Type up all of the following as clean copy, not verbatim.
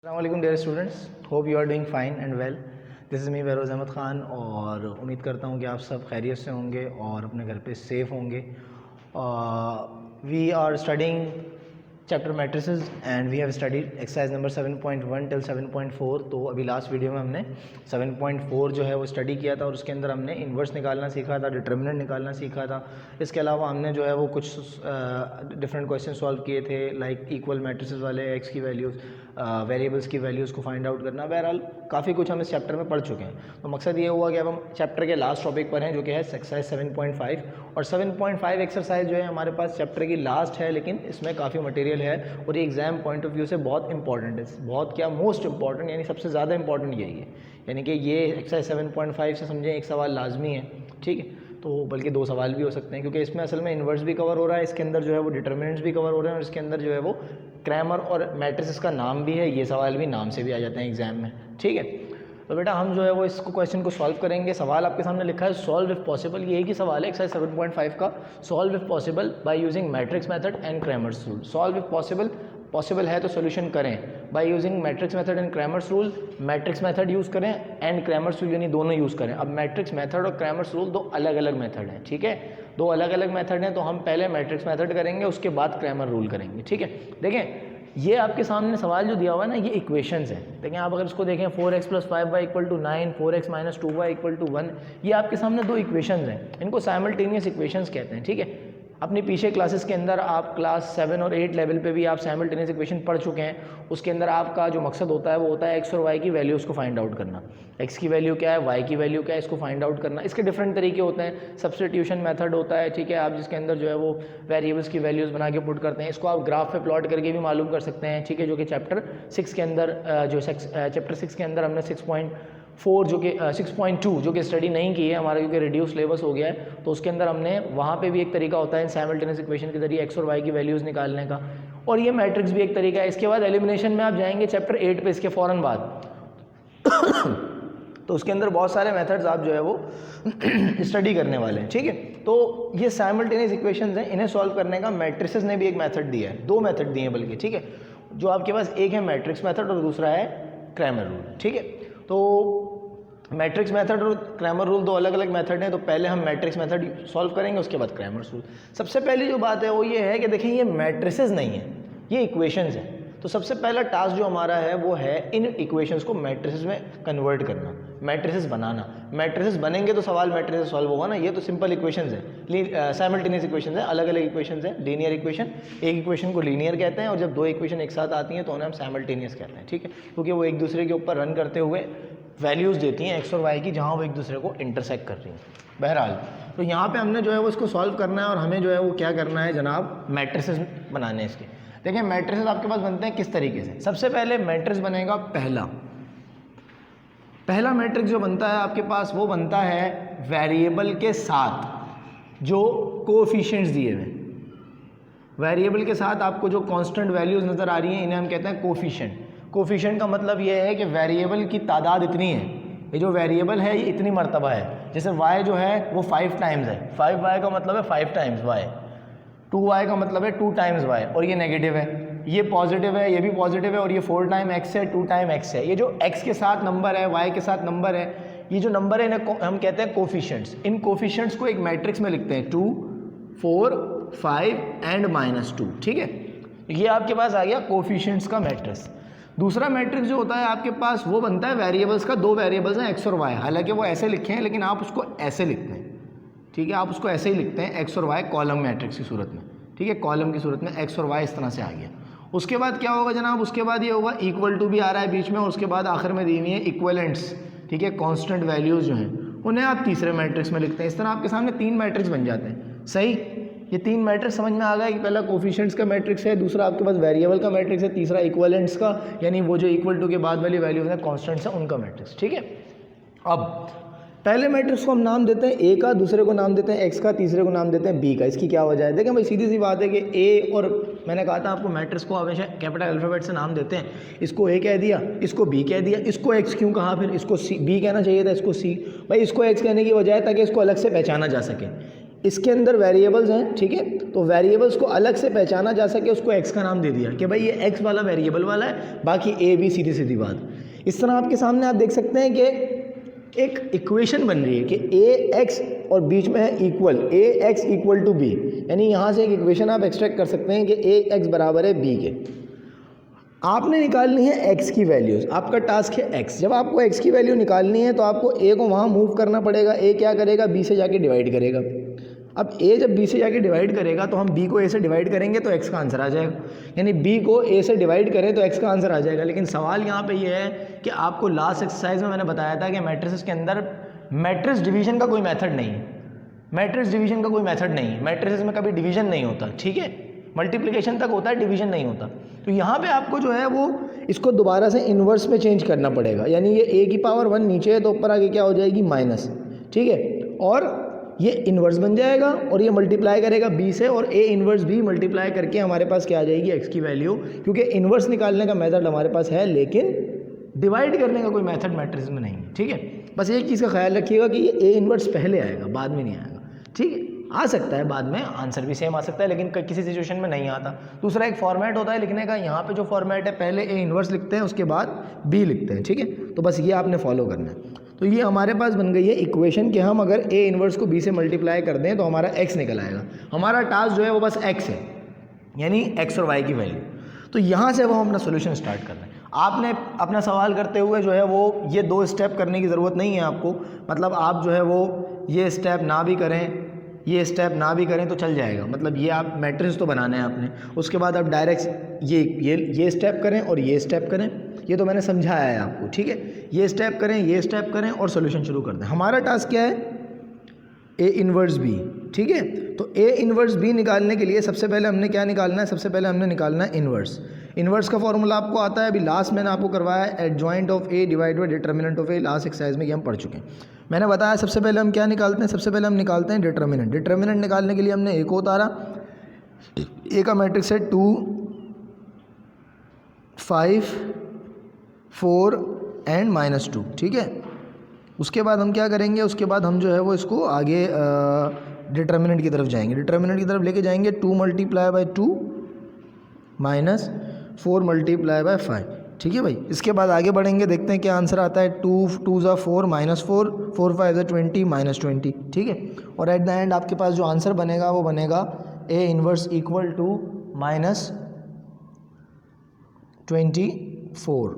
अस्सलामुअलैकुम dear students, hope you are doing fine and well. This is me Behroz Ahmed Khan और उम्मीद करता हूँ कि आप सब खैरियत से होंगे और अपने घर पे सेफ़ होंगे। We are studying chapter matrices and we have studied exercise number 7.1 till 7.4। तो अभी लास्ट वीडियो में हमने 7.4 जो है वो स्टडी किया था और उसके अंदर हमने इन्वर्स निकालना सीखा था, डिटर्मिनेंट निकालना सीखा था। इसके अलावा हमने जो है वो कुछ डिफरेंट क्वेश्चन सॉल्व किए थे, लाइक इक्वल मैट्रिसेस वाले, एक्स की वैल्यूज़, वेरिएबल्स की वैल्यूज़ को फाइंड आउट करना। बहरहाल काफ़ी कुछ हम इस चैप्टर में पढ़ चुके हैं। तो मकसद ये हुआ कि अब हम चैप्टर के लास्ट टॉपिक पर हैं, जो कि है एक्सरसाइज 7.5। और 7.5 एक्सरसाइज जो है हमारे पास चैप्टर की लास्ट है, लेकिन इसमें काफ़ी मटेरियल है और ये एग्जाम पॉइंट ऑफ व्यू से बहुत इंपॉर्टेंट है। बहुत क्या, मोस्ट इंपॉर्टेंट, यानी सबसे ज़्यादा इंपॉर्टेंट यही है। यानी कि ये एक्सरसाइज 7.5 से समझें एक सवाल लाजमी है, ठीक है। तो बल्कि दो सवाल भी हो सकते हैं, क्योंकि इसमें असल में इन्वर्स भी कवर हो रहा है, इसके अंदर जो है वो डिटर्मिनेंट्स भी कवर हो रहे हैं और इसके अंदर जो है वो क्रैमर और मैट्रिसेस का नाम भी है। ये सवाल भी नाम से भी आ जाते हैं एग्जाम में, ठीक है। तो बेटा हम जो है वो इसको क्वेश्चन को सॉल्व करेंगे। सवाल आपके सामने लिखा है सॉल्व इफ पॉसिबल। ये ही सवाल है एक्सरसाइज 7.5 का, solve if possible by using matrix method and Cramer's rule. Solve if possible, possible है तो सोल्यूशन करें by using matrix method and Cramer's rule. Matrix method use करें एंड क्रैमर्स रूल, यानी दोनों यूज़ करें। अब मैट्रिक्स मेथड और Cramer's rule दो अलग अलग मेथड हैं, ठीक है। दो अलग अलग मेथड हैं, तो हम पहले मैट्रिक्स मेथड करेंगे, उसके बाद क्रैमर रूल करेंगे, ठीक है। देखें ये आपके सामने सवाल जो दिया हुआ है ना, ये इक्वेशंस हैं। देखें आप अगर इसको देखें 4x + 5y = 9, 4x - 2y = 1, ये आपके सामने दो इक्वेशंस हैं। इनको साइमल्टेनियस इक्वेशंस कहते हैं, ठीक है। अपनी पीछे क्लासेस के अंदर आप क्लास 7 और 8 लेवल पे भी आप साइमल्टेनियस इक्वेशन पढ़ चुके हैं। उसके अंदर आपका जो मकसद होता है वो होता है एक्स और वाई की वैल्यूज़ को फाइंड आउट करना। एक्स की वैल्यू क्या है, वाई की वैल्यू क्या है, इसको फाइंड आउट करना। इसके डिफरेंट तरीके होते हैं। सब्स्टिट्यूशन मेथड होता है, ठीक है, आप जिसके अंदर जो है वो वेरिएबल्स की वैल्यूज़ बना के पुट करते हैं। इसको आप ग्राफ पे प्लॉट करके भी मालूम कर सकते हैं, ठीक है, जो कि चैप्टर 6 के अंदर चैप्टर 6 के अंदर हमने 6.4 जो कि 6.2 जो कि स्टडी नहीं की है हमारा, क्योंकि रिड्यूस सिलेबस हो गया है। तो उसके अंदर हमने वहाँ पे भी एक तरीका होता है साइमल्टेनियस इक्वेशन के जरिए एक्स और वाई की वैल्यूज़ निकालने का, और ये मैट्रिक्स भी एक तरीका है। इसके बाद एलिमिनेशन में आप जाएंगे चैप्टर 8 पे, इसके फ़ौरन बाद तो उसके अंदर बहुत सारे मेथड्स आप जो है वो स्टडी करने वाले हैं, ठीक है। तो ये साइमल्टेनियस इक्वेशंस हैं, इन्हें सॉल्व करने का मैट्रिसेस ने भी एक मेथड दिया है, दो मेथड दिए हैं बल्कि, ठीक है। जो आपके पास एक है मैट्रिक्स मेथड और दूसरा है क्रैमर रूल, ठीक है। तो मैट्रिक्स मेथड और क्रैमर रूल दो अलग अलग मेथड हैं। तो पहले हम मैट्रिक्स मेथड सॉल्व करेंगे, उसके बाद क्रैमर रूल। सबसे पहली जो बात है वो ये है कि देखिए ये मैट्रिसेस नहीं है, ये इक्वेशंस हैं। तो सबसे पहला टास्क जो हमारा है वो है इन इक्वेशंस को मैट्रिसेस में कन्वर्ट करना, मैट्रिसेस बनाना। मैट्रिसेस बनेंगे तो सवाल मैट्रिसेस सॉल्व होगा ना। ये तो सिंपल इक्वेशंस है, साइमल्टेनियस इक्वेशंस है, अलग अलग इक्वेशंस हैं। लीनियर इक्वेशन, एक इक्वेशन को लीनियर कहते हैं, और जब दो इक्वेशन एक साथ आती हैं तो उन्हें हम साइमल्टेनियस कहते हैं, ठीक है, क्योंकि वो एक दूसरे के ऊपर रन करते हुए वैल्यूज़ देती हैं एक्स और वाई की, जहाँ वो एक दूसरे को इंटरसेक्ट कर रही हैं। बहरहाल तो यहाँ पे हमने जो है वो इसको सॉल्व करना है और हमें जो है वो क्या करना है जनाब, मैट्रिसेस बनाने हैं इसके। देखिए मैट्रिसेस आपके पास बनते हैं किस तरीके से। सबसे पहले मैट्रिक्स बनेगा पहला मैट्रिक्स जो बनता है आपके पास वो बनता है वेरिएबल के साथ जो कोएफिशिएंट्स दिए हुए। वेरिएबल के साथ आपको जो कांस्टेंट वैल्यूज़ नज़र आ रही हैं इन्हें हम कहते हैं कोएफिशिएंट। कोएफिशिएंट का मतलब ये है कि वेरिएबल की तादाद इतनी है, ये जो वेरिएबल है ये इतनी मरतबा है। जैसे y जो है वो 5 टाइम्स है, 5y का मतलब है 5 टाइम्स y, 2y का मतलब है 2 टाइम्स y, और ये नेगेटिव है, ये पॉजिटिव है, ये भी पॉजिटिव है, और ये 4 टाइम x है, 2 टाइम x है। ये जो x के साथ नंबर है, y के साथ नंबर है, ये जो नंबर है इन्हें हम कहते हैं कोएफिशिएंट्स। इन कोएफिशिएंट्स को एक मैट्रिक्स में लिखते हैं 2, 4, 5 एंड -2, ठीक है। ये आपके पास आ गया कोएफिशिएंट्स का मैट्रिक्स। दूसरा मैट्रिक्स जो होता है आपके पास वो बनता है वेरिएबल्स का। दो वेरिएबल्स हैं एक्स और वाई, हालांकि वो ऐसे लिखे हैं लेकिन आप उसको ऐसे लिखते हैं, ठीक है, आप उसको ऐसे ही लिखते हैं एक्स और वाई कॉलम मैट्रिक्स की सूरत में, ठीक है, कॉलम की सूरत में एक्स और वाई इस तरह से आ गया। उसके बाद क्या होगा जनाब, उसके बाद ये होगा इक्वल टू भी आ रहा है बीच में, और उसके बाद आखिर में दी हुई है इक्वलेंट्स, ठीक है, कांस्टेंट वैल्यूज़ जो हैं उन्हें आप तीसरे मैट्रिक्स में लिखते हैं। इस तरह आपके सामने 3 मैट्रिक्स बन जाते हैं, सही। ये 3 मैट्रिक्स समझ में आ गया कि पहला कोएफिशिएंट्स का मैट्रिक्स है, दूसरा आपके पास वेरिएबल का मैट्रिक्स है, तीसरा इक्वलेंट्स का, यानी वो जो इक्वल टू के बाद वाली वैल्यूज हैं कांस्टेंट्स हैं उनका मैट्रिक्स, ठीक है। अब पहले मैट्रिक्स को हम नाम देते हैं ए का, दूसरे को नाम देते हैं एक्स का, तीसरे को नाम देते हैं बी का। इसकी क्या वजह है? देखें भाई सीधी सी बात है कि ए, और मैंने कहा था आपको मैट्रिक्स को हमेशा कैपिटल अल्फ़ाबेट से नाम देते हैं। इसको ए कह दिया, इसको बी कह दिया, इसको एक्स क्यों कहा, फिर इसको सी बी कहना चाहिए था, इसको सी। भाई इसको एक्स कहने की वजह है ताकि इसको अलग से पहचाना जा सके। इसके अंदर वेरिएबल्स हैं, ठीक है, तो वेरिएबल्स को अलग से पहचाना जा सके उसको एक्स का नाम दे दिया कि भाई ये एक्स वाला वेरिएबल वाला है, बाकी ए बी सीधी सीधी बात। इस तरह आपके सामने आप देख सकते हैं कि एक इक्वेशन बन रही है कि ए एक्स और बीच में है equal, A X equal to B, यानी यहाँ से एक इक्वेशन आप एक्सट्रैक्ट कर सकते हैं कि ए एक्स बराबर है बी के। आपने निकालनी है x की वैल्यूज़, आपका टास्क है x। जब आपको x की वैल्यू निकालनी है तो आपको a को वहाँ मूव करना पड़ेगा। a क्या करेगा, b से जाके डिवाइड करेगा। अब a जब b से जाके डिवाइड करेगा तो हम b को a से डिवाइड करेंगे तो x का आंसर आ जाएगा, यानी b को a से डिवाइड करें तो x का आंसर आ जाएगा। लेकिन सवाल यहाँ पे ये है कि आपको लास्ट एक्सरसाइज में मैंने बताया था कि मैट्रिसेस के अंदर मैट्रिक्स डिवीजन का कोई मेथड नहीं है, मैट्रिक्स डिवीजन का कोई मेथड नहीं है, मैट्रिसेस में कभी डिवीजन नहीं होता, ठीक है, मल्टीप्लिकेशन तक होता है, डिवीजन नहीं होता। तो यहाँ पे आपको जो है वो इसको दोबारा से इन्वर्स में चेंज करना पड़ेगा, यानी ये a की पावर 1 नीचे है तो ऊपर आगे क्या हो जाएगी माइनस, ठीक है, और ये इन्वर्स बन जाएगा और ये मल्टीप्लाई करेगा b से, और a इन्वर्स b मल्टीप्लाई करके हमारे पास क्या आ जाएगी x की वैल्यू, क्योंकि इन्वर्स निकालने का मेथड हमारे पास है लेकिन डिवाइड करने का कोई मेथड मैट्रिक्स में नहीं है, ठीक है। बस एक चीज़ का ख्याल रखिएगा कि ये a इन्वर्स पहले आएगा, बाद में नहीं आएगा, ठीक है। आ सकता है बाद में आंसर भी सेम आ सकता है लेकिन किसी सिचुएशन में नहीं आता। दूसरा एक फॉर्मेट होता है लिखने का, यहाँ पे जो फॉर्मेट है पहले ए इन्वर्स लिखते हैं उसके बाद बी लिखते हैं, ठीक है, तो बस ये आपने फॉलो करना है। तो ये हमारे पास बन गई है इक्वेशन कि हम अगर ए इन्वर्स को बी से मल्टीप्लाई कर दें तो हमारा एक्स निकल आएगा। हमारा टास्क जो है वो बस एक्स है, यानी एक्स और वाई की वैल्यू। तो यहाँ से वो हम अपना सोल्यूशन स्टार्ट कर रहे हैं। आपने अपना सवाल करते हुए जो है वो ये 2 स्टेप करने की ज़रूरत नहीं है आपको, मतलब आप जो है वो ये स्टेप ना भी करें, ये स्टेप ना भी करें तो चल जाएगा। मतलब ये आप मैट्रिक्स तो बनाना है आपने, उसके बाद आप डायरेक्ट ये स्टेप करें और ये स्टेप करें, ये तो मैंने समझाया है आपको, ठीक है। ये स्टेप करें, ये स्टेप करें और सॉल्यूशन शुरू कर दें। हमारा टास्क क्या है, ए इन्वर्स बी, ठीक है। तो ए इन्वर्स बी निकालने के लिए सबसे पहले हमने क्या निकालना है, सबसे पहले हमने निकालना है इन्वर्स। इन्वर्स का फॉर्मूला आपको आता है, अभी लास्ट मैंने आपको करवाया है adjoint of A divide by determinant of A, last exercise में ये हम पढ़ चुके हैं। मैंने बताया सबसे पहले हम क्या निकालते हैं, सबसे पहले हम निकालते हैं डिटर्मिनेंट। डिटर्मिनेंट निकालने के लिए हमने ए को उतारा, ए का मैट्रिक्स है 2 5 4 एंड -2, ठीक है। उसके बाद हम क्या करेंगे, उसके बाद हम जो है वो इसको आगे डिटर्मिनेंट की तरफ जाएंगे, डिटर्मिनेंट की तरफ लेके जाएंगे 2 × 2 -4 × 5, ठीक है भाई। इसके बाद आगे बढ़ेंगे, देखते हैं क्या आंसर आता है। 2 2 × 4 -4 4 5 20 -20, ठीक है। और एट द एंड आपके पास जो आंसर बनेगा वो बनेगा A inverse equal to -24,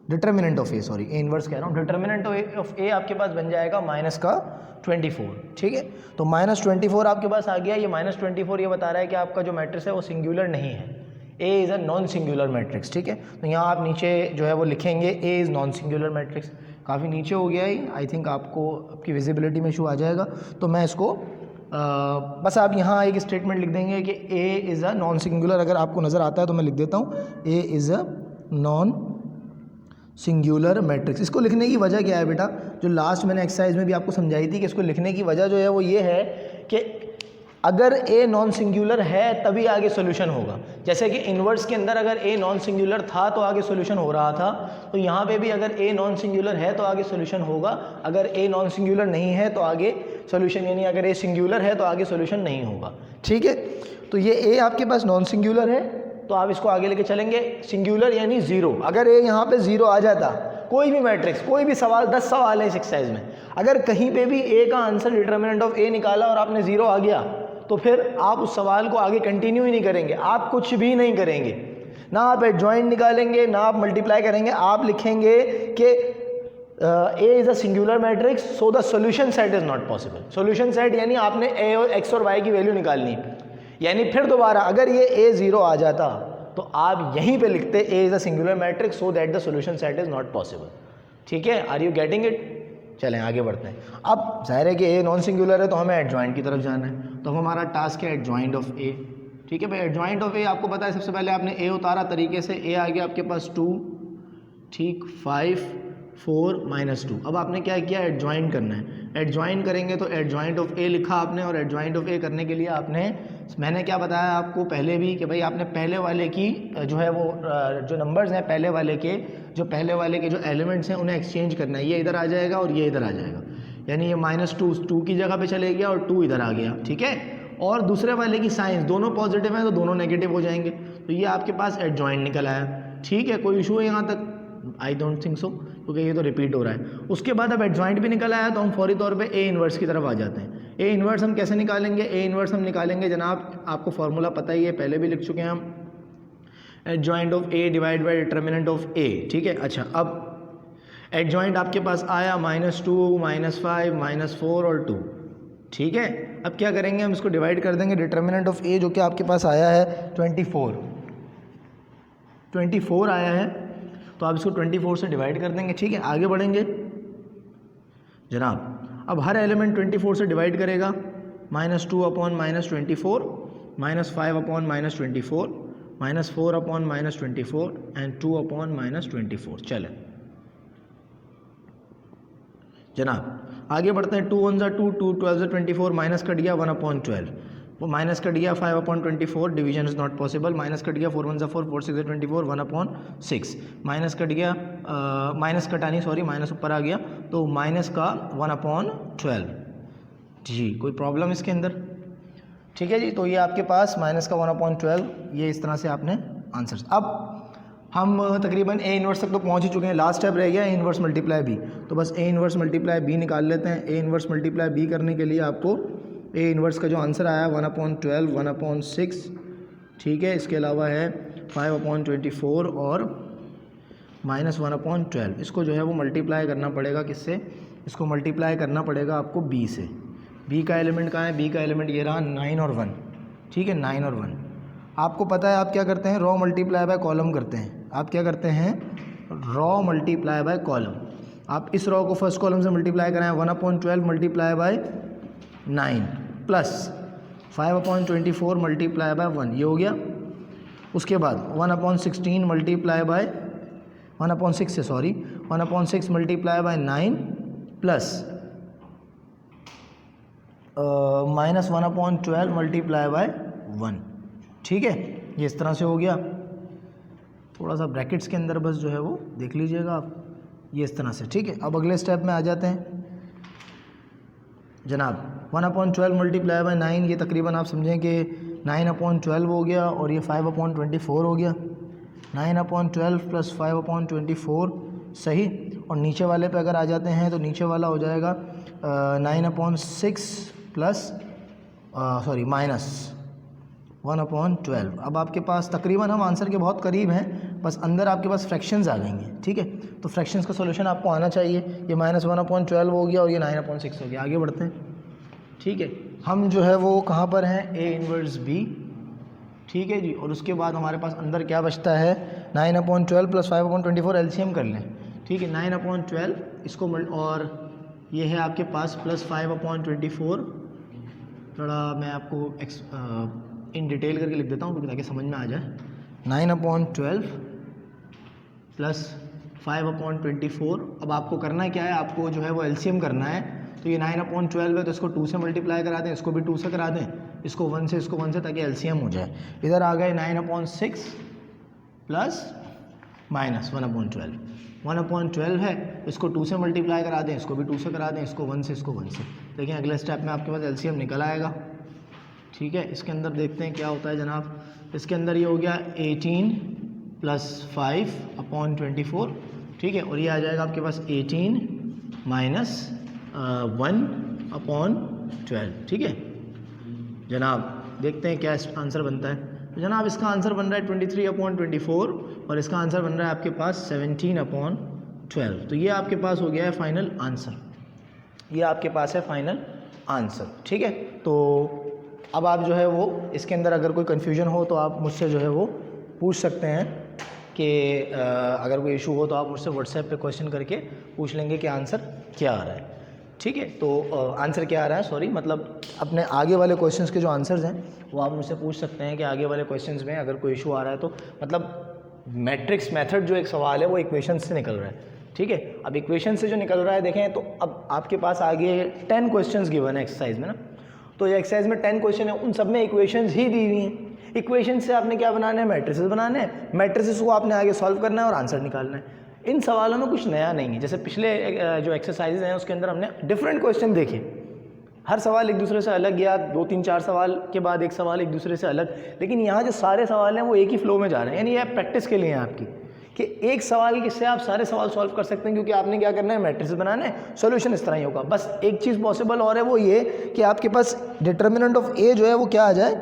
determinant of A, sorry A inverse कह रहा हूँ, डिटर्मिनेंट ऑफ ए आपके पास बन जाएगा -24, ठीक है। तो -24 आपके पास आ गया। ये -24 ये बता रहा है कि आपका जो मैट्रिक्स है वो सिंगुलर नहीं है, ए is a non singular matrix, ठीक है। तो यहाँ आप नीचे जो है वो लिखेंगे A is non singular matrix. काफ़ी नीचे हो गया है, आई थिंक आपको आपकी विजिबिलिटी में इशू आ जाएगा, तो मैं इसको बस आप यहाँ एक स्टेटमेंट लिख देंगे कि ए इज़ अ नॉन सिंगुलर। अगर आपको नज़र आता है तो मैं लिख देता हूँ ए is a non singular matrix. इसको लिखने की वजह क्या है बेटा, जो लास्ट मैंने एक्सरसाइज में भी आपको समझाई थी कि इसको लिखने की वजह जो है वो ये है कि अगर ए नॉन सिंगुलर है तभी आगे सॉल्यूशन होगा। जैसे कि इन्वर्स के अंदर अगर ए नॉन सिंगुलर था तो आगे सॉल्यूशन हो रहा था, तो यहाँ पे भी अगर ए नॉन सिंगुलर है तो आगे सॉल्यूशन होगा, अगर ए नॉन सिंगुलर नहीं है तो आगे सॉल्यूशन, यानी अगर ए सिंगुलर है तो आगे सॉल्यूशन नहीं होगा, ठीक है। तो ये ए आपके पास नॉन सिंगुलर है तो आप इसको आगे लेके चलेंगे। सिंगुलर यानी 0, अगर ए यहाँ पे 0 आ जाता, कोई भी मैट्रिक्स, कोई भी सवाल, 10 सवाल है इस एक्सरसाइज में, अगर कहीं पे भी ए का आंसर डिटर्मिनेंट ऑफ ए निकाला और आपने 0 आ गया तो फिर आप उस सवाल को आगे कंटिन्यू ही नहीं करेंगे, आप कुछ भी नहीं करेंगे, ना आप एडजॉइंट निकालेंगे ना आप मल्टीप्लाई करेंगे, आप लिखेंगे कि ए is a singular matrix so the solution set is not possible. Solution set यानी आपने ए और एक्स और वाई की वैल्यू निकालनी, यानी फिर दोबारा अगर ये ए 0 आ जाता तो आप यहीं पे लिखते A is a singular matrix so that the solution set is not possible, ठीक है। Are you getting it? चलें आगे बढ़ते हैं। अब जाहिर है कि ए नॉन सिंगुलर है तो हमें एडजॉइंट की तरफ जाना है, तो हमारा टास्क है एडजॉइंट ऑफ ए, ठीक है भाई। एडजॉइंट ऑफ ए आपको पता है, सबसे पहले आपने ए उतारा तरीके से, ए आ गया आपके पास 2, ठीक, 5 4 -2। अब आपने क्या किया, एडजॉइंट करना है। एडजॉइंट करेंगे तो एडजॉइंट ऑफ ए लिखा आपने, और एडजॉइंट ऑफ ए करने के लिए आपने, मैंने क्या बताया आपको पहले भी कि भाई आपने पहले वाले की जो है वो जो नंबर्स हैं पहले वाले के जो एलिमेंट्स हैं उन्हें एक्सचेंज करना है। ये इधर आ जाएगा और ये इधर आ जाएगा। यानी ये -2 की जगह पे चले गया और 2 इधर आ गया, ठीक है। और दूसरे वाले की साइंस दोनों पॉजिटिव हैं तो दोनों नेगेटिव हो जाएंगे, तो ये आपके पास एडजॉइंट निकल आया, ठीक है। कोई इशू है यहाँ तक? आई डोंट थिंक सो, क्योंकि ये तो रिपीट हो रहा है। उसके बाद अब एडजॉइंट भी निकल आया तो हम फौरी तौर पे ए इन्वर्स की तरफ आ जाते हैं। ए इन्वर्स हम कैसे निकालेंगे? ए इन्वर्स हम निकालेंगे जनाब, आपको फॉर्मूला पता ही है, पहले भी लिख चुके हैं हम, adjoint of A divide by determinant of A, ठीक है। अच्छा, अब एडजॉइंट आपके पास आया -2, -5, -4 और 2, ठीक है। अब क्या करेंगे, हम इसको डिवाइड कर देंगे, डिटर्मिनेंट ऑफ ए जो कि आपके पास आया है 24 आया है, तो आप इसको 24 से डिवाइड कर देंगे, ठीक है। आगे बढ़ेंगे जनाब, अब हर एलिमेंट 24 से डिवाइड करेगा, -2 upon -24, -5 upon -24, -4 upon -24 and 2 upon -24। चले जनाब आगे बढ़ते हैं। 2 1 ज़ा 2, 2 12 ज़ा 24, माइनस कट गया 1/12, वो माइनस कट गया 5/24, division is not possible, minus cut गया 4 1 ज़ा 4, 4 6 ज़ा 24, 1/6, माइनस कट गया, माइनस कटा नहीं, सॉरी माइनस ऊपर आ गया, तो माइनस का 1/12 जी। कोई प्रॉब्लम इसके अंदर? ठीक है जी, तो ये आपके पास माइनस का 1/12, ये इस तरह से आपने आंसर। अब हम तकरीबन ए इन्वर्स तक तो पहुंच ही चुके हैं, लास्ट स्टेप रह गया ए इन्वर्स मल्टीप्लाई बी, तो बस ए इन्वर्स मल्टीप्लाई बी निकाल लेते हैं। ए इन्वर्स मल्टीप्लाई बी करने के लिए आपको ए इन्वर्स का जो आंसर आया 1/12, 1/6, ठीक है। इसके अलावा है 5/24 और -1/12, इसको जो है वो मल्टीप्लाई करना पड़ेगा किससे? इसको मल्टीप्लाई करना पड़ेगा आपको बी से। बी का एलिमेंट कहाँ है? बी का एलिमेंट ये रहा 9 और 1, ठीक है, 9 और 1। आपको पता है आप क्या करते हैं? रॉ मल्टीप्लाई बाय कॉलम करते हैं। आप क्या करते हैं? Raw multiply by column. आप इस रॉ को फर्स्ट कॉलम से मल्टीप्लाई कराएं, 1/12 multiply by 9 plus 5/24 multiply by 1, ये हो गया। उसके बाद 1/16 मल्टीप्लाई बाय 1/6 से, sorry 1/6 multiply by 9 plus -1/12 multiply by 1, ठीक है। ये इस तरह से हो गया। थोड़ा सा ब्रैकेट्स के अंदर बस जो है वो देख लीजिएगा आप, ये इस तरह से, ठीक है। अब अगले स्टेप में आ जाते हैं जनाब। 1/12 मल्टीप्लाई बाय 9, ये तकरीबन आप समझें कि 9/12 हो गया और ये 5/24 हो गया। 9/12 प्लस 5/24, सही। और नीचे वाले पे अगर आ जाते हैं तो नीचे वाला हो जाएगा 9/6 प्लस सॉरी -1/12। अब आपके पास तकरीबन हम आंसर के बहुत करीब हैं, बस अंदर आपके पास फ्रैक्शंस आ जाएंगे, ठीक है। तो फ्रैक्शंस का सॉल्यूशन आपको आना चाहिए। ये -1/12 हो गया और ये 9/6 हो गया। आगे बढ़ते हैं, ठीक है। हम जो है वो कहाँ पर हैं? ए इन्वर्स बी, ठीक है जी। और उसके बाद हमारे पास अंदर क्या बचता है? 9/12 प्लस 5/24, एलसीएम कर लें, ठीक है। 9/12 इसको और ये है आपके पास प्लस 5/24, थोड़ा मैं आपको इन डिटेल करके लिख देता हूँ ताकि समझ में आ जाए। 9/12 प्लस 5/24। अब आपको करना क्या है? आपको जो है वो एलसीएम करना है। तो ये 9/12 है तो इसको 2 से मल्टीप्लाई करा दें, इसको भी 2 से करा दें, इसको 1 से, इसको 1 से, ताकि एलसीएम हो जाए। इधर आ गए 9/6 प्लस -1/12। 1/12 है, इसको 2 से मल्टीप्लाई करा दें, इसको भी 2 से करा दें, इसको 1 से, इसको 1 से। देखिए अगले स्टेप में आपके पास एलसीएम निकल आएगा, ठीक है। इसके अंदर देखते हैं क्या होता है जनाब। इसके अंदर ये हो गया 18 प्लस 5/24, ठीक है। और ये आ जाएगा आपके पास 18 माइनस 1/12, ठीक है जनाब। देखते हैं क्या आंसर बनता है। तो जनाब इसका आंसर बन रहा है 23/24 और इसका आंसर बन रहा है आपके पास 17/12। तो ये आपके पास हो गया है फाइनल आंसर, ये आपके पास है फाइनल आंसर, ठीक है। तो अब आप जो है वो इसके अंदर अगर कोई कन्फ्यूजन हो तो आप मुझसे जो है वो पूछ सकते हैं कि अगर कोई इशू हो तो आप मुझसे व्हाट्सएप पे क्वेश्चन करके पूछ लेंगे कि आंसर क्या आ रहा है, ठीक है। तो आंसर क्या आ रहा है, सॉरी मतलब अपने आगे वाले क्वेश्चंस के जो आंसर्स हैं वो आप मुझसे पूछ सकते हैं कि आगे वाले क्वेश्चंस में अगर कोई इशू आ रहा है तो, मतलब मैट्रिक्स मेथड जो एक सवाल है वो इक्वेशन से निकल रहा है, ठीक है। अब इक्वेशन से जो निकल रहा है देखें तो अब आपके पास आगे 10 क्वेश्चंस गिवन है एक्सरसाइज में ना। तो ये एक्सरसाइज में 10 क्वेश्चन है, उन सब में इक्वेशंस ही दी हुई हैं। इक्वेशन से आपने क्या बनाना है? मैट्रिसेस बनाने हैं। मैट्रिसेस को आपने आगे सॉल्व करना है और आंसर निकालना है। इन सवालों में कुछ नया नहीं है। जैसे पिछले जो एक्सरसाइजेज हैं उसके अंदर हमने डिफरेंट क्वेश्चन देखे, हर सवाल एक दूसरे से अलग या 2-3-4 सवाल के बाद एक सवाल एक दूसरे से अलग, लेकिन यहाँ जो सारे सवाल हैं वो एक ही फ्लो में जा रहे हैं। यानी यह प्रैक्टिस के लिए है आपकी कि एक सवाल किससे आप सारे सवाल सॉल्व कर सकते हैं, क्योंकि आपने क्या करना है, मैट्रिक्स बनाना है, सॉल्यूशन इस तरह ही होगा। बस एक चीज़ पॉसिबल और है, वो ये कि आपके पास डिटर्मिनेंट ऑफ ए जो है वो क्या आ जाए,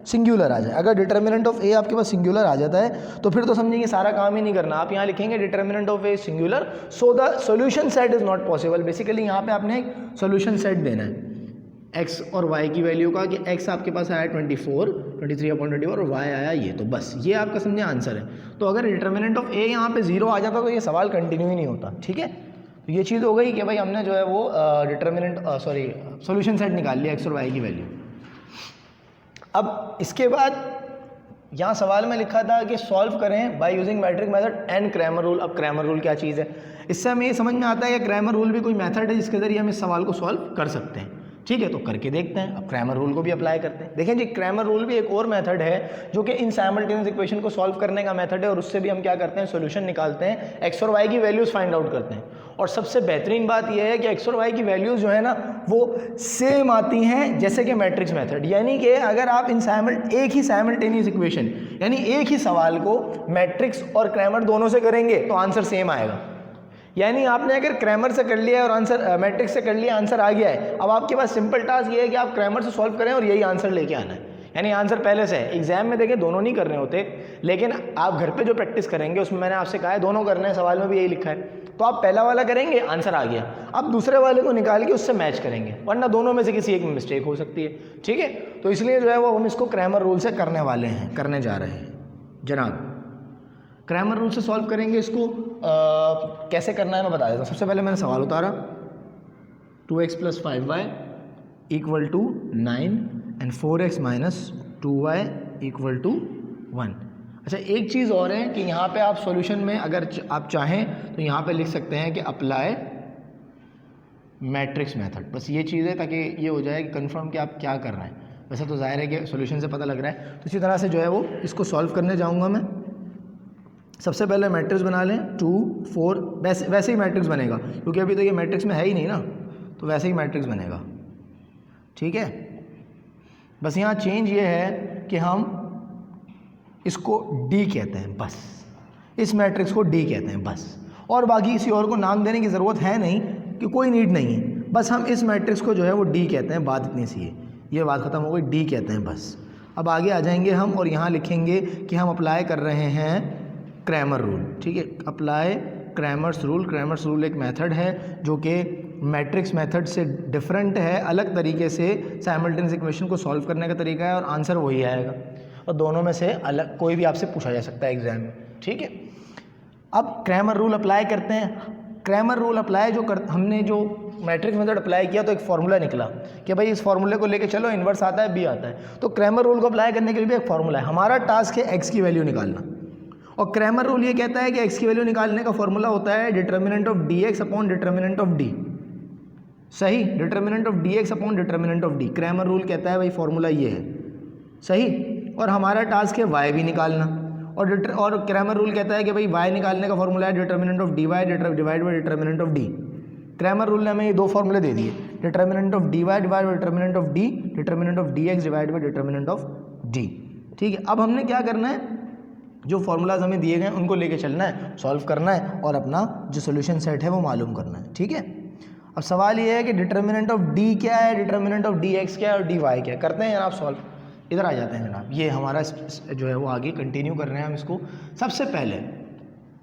सिंगुलर आ जाए। अगर डिटर्मिनेंट ऑफ ए आपके पास सिंगुलर आ जाता है तो फिर तो समझेंगे सारा काम ही नहीं करना। आप यहाँ लिखेंगे determinant of a singular, so the solution set is not possible. Basically यहाँ पे आपने एक सॉल्यूशन सेट देना है x और y की वैल्यू का, कि x आपके पास आया 23/24 और y आया ये, तो बस ये आपका समझे आंसर है। तो अगर डिटर्मिनेंट ऑफ a यहाँ पे 0 आ जाता तो ये सवाल कंटिन्यू ही नहीं होता। ठीक है, तो ये चीज़ हो गई कि भाई हमने जो है वो सॉल्यूशन सेट निकाल लिया x और y की वैल्यू। अब इसके बाद यहाँ सवाल में लिखा था कि सॉल्व करें by using matrix method and Cramer rule. अब क्रैमर रूल क्या चीज़ है, इससे हमें ये समझ में आता है कि क्रैमर रूल भी कोई मेथड है जिसके ज़रिए हम इस सवाल को सॉल्व कर सकते हैं। ठीक है, तो करके देखते हैं। अब क्रैमर रूल को भी अप्लाई करते हैं। देखें जी, क्रैमर रूल भी एक और मेथड है जो कि इन साइमल्टेनियस इक्वेशन को सॉल्व करने का मेथड है, और उससे भी हम क्या करते हैं, सॉल्यूशन निकालते हैं, एक्स और वाई की वैल्यूज़ फाइंड आउट करते हैं। और सबसे बेहतरीन बात यह है कि एक्स और वाई की वैल्यूज़ जो है ना वो सेम आती हैं जैसे कि मैट्रिक्स मेथड। यानी कि अगर आप इन एक ही साइमल्टेनियस इक्वेशन यानी एक ही सवाल को मैट्रिक्स और क्रैमर दोनों से करेंगे तो आंसर सेम आएगा। यानी आपने अगर क्रैमर से कर लिया है और आंसर मैट्रिक्स से कर लिया, आंसर आ गया है, अब आपके पास सिंपल टास्क ये है कि आप क्रैमर से सॉल्व करें और यही आंसर लेके आना है। यानी आंसर पहले से है। एग्जाम में देखें दोनों नहीं करने होते, लेकिन आप घर पे जो प्रैक्टिस करेंगे उसमें मैंने आपसे कहा है दोनों करने हैं, सवाल में भी यही लिखा है। तो आप पहला वाला करेंगे, आंसर आ गया, अब दूसरे वाले को निकाल के उससे मैच करेंगे, वरना दोनों में से किसी एक में मिस्टेक हो सकती है। ठीक है, तो इसलिए जो है वो हम इसको क्रैमर रूल से करने वाले हैं, करने जा रहे हैं जनाब। क्रैमर रूल से सॉल्व करेंगे इसको। कैसे करना है मैं बता देता हूँ। सबसे पहले मैंने सवाल उतारा 2x + 5y = 9 and 4x - 2y = 1। अच्छा, एक चीज़ और है कि यहाँ पे आप सॉल्यूशन में अगर आप चाहें तो यहाँ पे लिख सकते हैं कि अप्लाई मैट्रिक्स मेथड। बस ये चीज़ है ताकि ये हो जाए कि कंफर्म कि आप क्या कर रहे हैं। वैसे तो जाहिर है कि सॉल्यूशन से पता लग रहा है। तो इसी तरह से जो है वो इसको सॉल्व करने जाऊँगा मैं। सबसे पहले मैट्रिक्स बना लें 2 4, वैसे ही मैट्रिक्स बनेगा क्योंकि अभी तो ये मैट्रिक्स में है ही नहीं ना, तो वैसे ही मैट्रिक्स बनेगा। ठीक है, बस यहाँ चेंज ये है कि हम इसको D कहते हैं, बस इस मैट्रिक्स को D कहते हैं बस, और बाकी किसी और को नाम देने की ज़रूरत है नहीं, कि कोई नीड नहीं है। बस हम इस मैट्रिक्स को जो है वो D कहते हैं, बात इतनी सी है, ये बात ख़त्म हो गई, D कहते हैं बस। अब आगे आ जाएंगे हम और यहाँ लिखेंगे कि हम अप्लाई कर रहे हैं क्रैमर रूल। ठीक है, apply Cramer's rule. Cramer's rule एक मेथड है जो कि मैट्रिक्स मेथड से डिफरेंट है, अलग तरीके से साइमल्टेनियस इक्वेशन को सॉल्व करने का तरीका है, और आंसर वही आएगा, और दोनों में से अलग कोई भी आपसे पूछा जा सकता है एग्जाम में। ठीक है, अब क्रैमर रूल अप्लाई करते हैं। क्रैमर रूल अप्लाई हमने जो मैट्रिक्स मेथड अप्लाई किया तो एक फार्मूला निकला कि भाई इस फार्मूले को लेके चलो, इन्वर्स आता है, बी आता है। तो क्रैमर रूल को अप्लाई करने के लिए भी एक फार्मूला है। हमारा टास्क है एक्स की वैल्यू निकालना, और क्रैमर रूल ये कहता है कि x की वैल्यू निकालने का फॉर्मूला होता है determinant of dx upon determinant of d। सही, determinant of dx upon determinant of d। Cramer rule कहता है भाई फॉर्मूला ये है, सही। और हमारा टास्क है y भी निकालना, और क्रैमर रूल कहता है कि भाई y निकालने का फॉर्मूला है determinant of dy divide by determinant of d। Cramer rule ने हमें ये दो फॉर्मूले दे दिए, determinant of dy divide by determinant of d, determinant of dx divide by determinant of d। ठीक है, अब हमने क्या करना है, जो फार्मूलाज हमें दिए गए उनको लेके चलना है, सॉल्व करना है, और अपना जो सॉल्यूशन सेट है वो मालूम करना है। ठीक है, अब सवाल ये है कि डिटर्मिनेंट ऑफ d क्या है, डिटर्मिनेंट ऑफ dx क्या है, और dy क्या है। करते हैं जनाब सॉल्व। इधर आ जाते हैं जनाब, ये हमारा जो है वो आगे कंटिन्यू कर रहे हैं हम इसको। सबसे पहले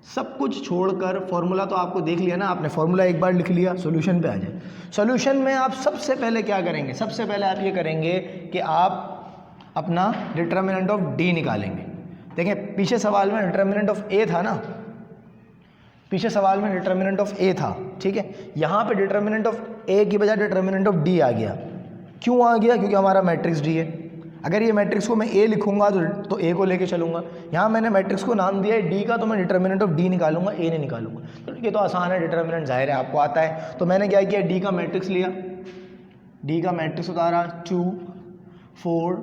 सब कुछ छोड़कर, फार्मूला तो आपको देख लिया ना आपने, फार्मूला एक बार लिख लिया, सॉल्यूशन पे आ जाए। सॉल्यूशन में आप सबसे पहले क्या करेंगे, सबसे पहले आप ये करेंगे कि आप अपना डिटर्मिनेंट ऑफ d निकालेंगे। देखें पीछे सवाल में डिटर्मिनेंट ऑफ a था ना, पीछे सवाल में डिटर्मिनेंट ऑफ a था। ठीक है, यहाँ पे डिटर्मिनेंट ऑफ a की बजाय डिटर्मिनेंट ऑफ d आ गया। क्यों आ गया, क्योंकि हमारा मैट्रिक्स d है। अगर ये मैट्रिक्स को मैं a लिखूंगा तो a को लेके चलूंगा। यहाँ मैंने मैट्रिक्स को नाम दिया है d का, तो मैं डिटर्मिनेंट ऑफ d निकालूंगा, a नहीं निकालूंगा। तो ये तो आसान है, डिटर्मिनेंट जाहिर है आपको आता है। तो मैंने क्या किया, d का मैट्रिक्स लिया, d का मैट्रिक्स उतारा 2 4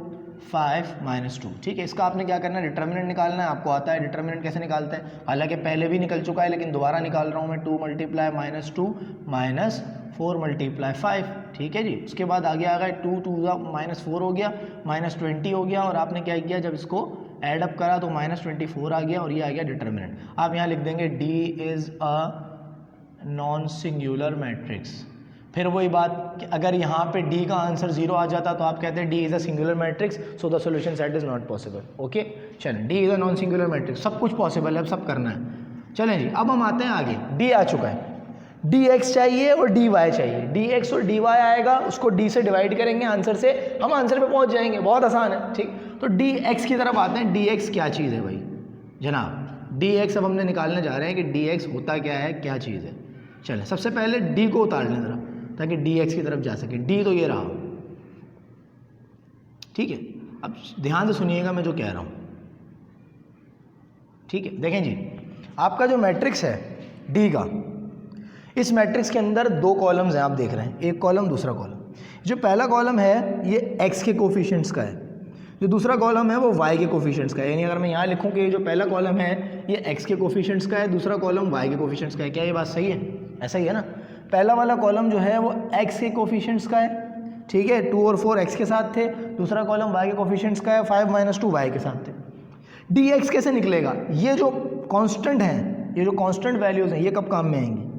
5 माइनस 2। ठीक है, इसका आपने क्या करना है, डिटर्मिनेंट निकालना है। आपको आता है डिटर्मिनेंट कैसे निकालते हैं, हालांकि पहले भी निकल चुका है लेकिन दोबारा निकाल रहा हूँ मैं। 2 मल्टीप्लाई माइनस 2 माइनस 4 मल्टीप्लाई 5। ठीक है जी, उसके बाद आगे आ गया 2 2 माइनस 4 हो गया, माइनस 20 हो गया, और आपने क्या किया, जब इसको ऐड अप करा तो माइनस 24 आ गया, और ये आ गया डिटर्मिनेंट। आप यहाँ लिख देंगे D is a non singular matrix. फिर वही बात कि अगर यहाँ पे D का आंसर 0 आ जाता तो आप कहते हैं D is a singular matrix, so the solution set is not possible. Okay, चलें, D is a non singular matrix, सब कुछ पॉसिबल है, अब सब करना है। चलें जी, अब हम आते हैं आगे। D आ चुका है, dx चाहिए और dy चाहिए। dx और dy आएगा, उसको d से डिवाइड करेंगे आंसर से, हम आंसर पे पहुंच जाएंगे, बहुत आसान है। ठीक, तो dx की तरफ आते हैं। dx क्या चीज़ है भाई जनाब, dx अब हमने निकालने जा रहे हैं कि dx होता क्या है, क्या चीज़ है। चलें, सबसे पहले d को उतार लें ज़रा, ताकि dx की तरफ जा सके। d तो ये रहा, ठीक है। अब ध्यान से सुनिएगा मैं जो कह रहा हूँ, ठीक है। देखें जी, आपका जो मैट्रिक्स है d का, इस मैट्रिक्स के अंदर दो कॉलम्स हैं, आप देख रहे हैं, एक कॉलम दूसरा कॉलम। जो पहला कॉलम है ये x के कोफिशिएंट्स का है, जो दूसरा कॉलम है वो y के कोफिशिएंट्स का है। यानी अगर मैं यहाँ लिखूँ कि जो पहला कॉलम है ये x के कोफिशिएंट्स का है, दूसरा कॉलम y के कोफिशिएंट्स का है, क्या ये बात सही है? ऐसा ही है ना। पहला वाला कॉलम जो है वो x के कोफिशिएंट्स का है, ठीक है, 2 और 4 x के साथ थे। दूसरा कॉलम y के कोफिशिएंट्स का है, 5 माइनस 2 y के साथ थे। dx कैसे निकलेगा? ये जो कांस्टेंट हैं, ये जो कांस्टेंट वैल्यूज़ हैं, ये कब काम में आएंगी?